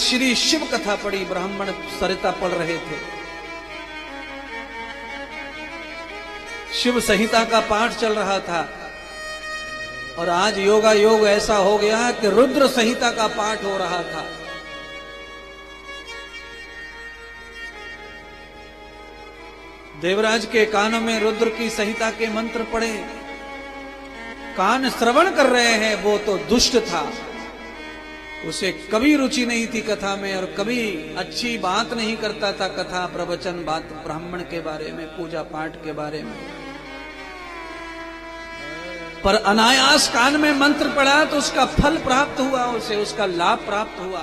श्री शिव कथा पढ़ी। ब्राह्मण सरिता पढ़ रहे थे, शिव संहिता का पाठ चल रहा था। और आज योगा योग ऐसा हो गया कि रुद्र संहिता का पाठ हो रहा था। देवराज के कानों में रुद्र की संहिता के मंत्र पड़े, कान श्रवण कर रहे हैं। वो तो दुष्ट था, उसे कभी रुचि नहीं थी कथा में और कभी अच्छी बात नहीं करता था, कथा प्रवचन बात ब्राह्मण के बारे में, पूजा पाठ के बारे में। पर अनायास कान में मंत्र पड़ा तो उसका फल प्राप्त हुआ, उसे उसका लाभ प्राप्त हुआ।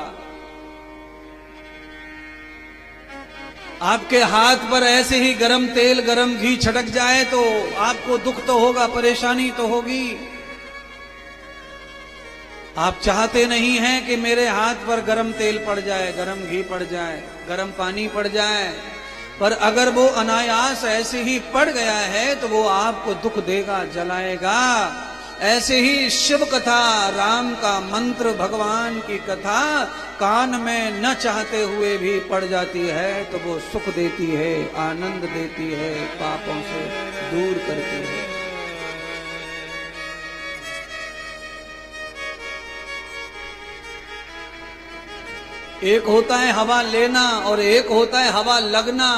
आपके हाथ पर ऐसे ही गरम तेल गरम घी छटक जाए तो आपको दुख तो होगा, परेशानी तो होगी। आप चाहते नहीं हैं कि मेरे हाथ पर गरम तेल पड़ जाए, गरम घी पड़ जाए, गरम पानी पड़ जाए। पर अगर वो अनायास ऐसे ही पड़ गया है तो वो आपको दुख देगा, जलाएगा। ऐसे ही शिव कथा, राम का मंत्र, भगवान की कथा कान में न चाहते हुए भी पड़ जाती है तो वो सुख देती है, आनंद देती है, पापों से दूर करती है। एक होता है हवा लेना और एक होता है हवा लगना।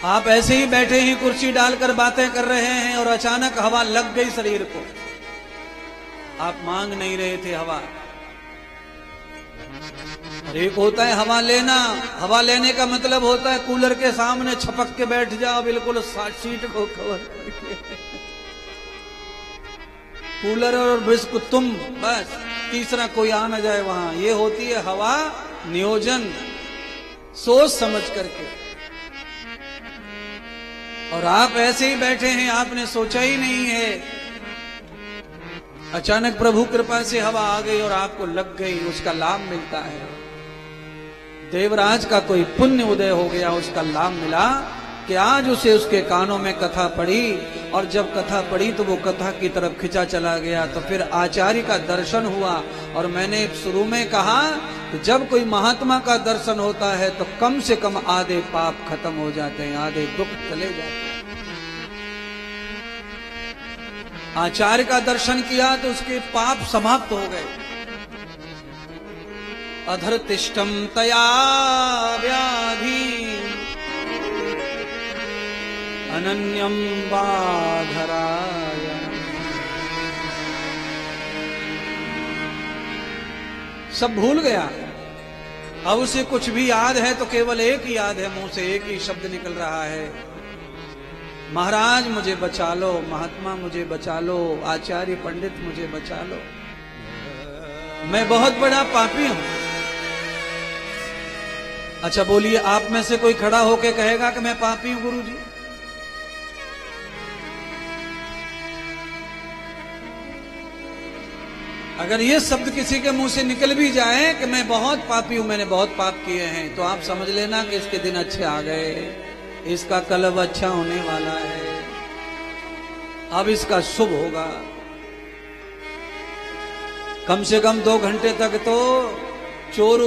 आप ऐसे ही बैठे ही कुर्सी डालकर बातें कर रहे हैं और अचानक हवा लग गई शरीर को। आप मांग नहीं रहे थे हवा। और एक होता है हवा लेना। हवा लेने का मतलब होता है कूलर के सामने छपक के बैठ जाओ, बिल्कुल सीट को कवर करके। कूलर और बिस्कुट तुम, बस तीसरा कोई आ ना जाए वहां। ये होती है हवा नियोजन, सोच समझ करके। और आप ऐसे ही बैठे हैं, आपने सोचा ही नहीं है, अचानक प्रभु कृपा से हवा आ गई और आपको लग गई, उसका लाभ मिलता है। देवराज का कोई पुण्य उदय हो गया, उसका लाभ मिला कि आज उसे उसके कानों में कथा पड़ी। और जब कथा पड़ी तो वो कथा की तरफ खिंचा चला गया। तो फिर आचार्य का दर्शन हुआ। और मैंने शुरू में कहा कि जब कोई महात्मा का दर्शन होता है तो कम से कम आधे पाप खत्म हो जाते हैं, आधे दुख चले जाते हैं। आचार्य का दर्शन किया तो उसके पाप समाप्त हो गए। अधर्तिष्ठम तया व्याधि अनन्यम बाधराय। सब भूल गया। अब उसे कुछ भी याद है तो केवल एक ही याद है, मुंह से एक ही शब्द निकल रहा है, महाराज मुझे बचा लो, महात्मा मुझे बचा लो, आचार्य पंडित मुझे बचा लो, मैं बहुत बड़ा पापी हूं। अच्छा बोलिए, आप में से कोई खड़ा होके कहेगा कि मैं पापी हूं गुरुजी? अगर ये शब्द किसी के मुंह से निकल भी जाए कि मैं बहुत पापी हूं, मैंने बहुत पाप किए हैं, तो आप समझ लेना कि इसके दिन अच्छे आ गए, इसका कलब अच्छा होने वाला है, अब इसका शुभ होगा। कम से कम 2 घंटे तक तो चोर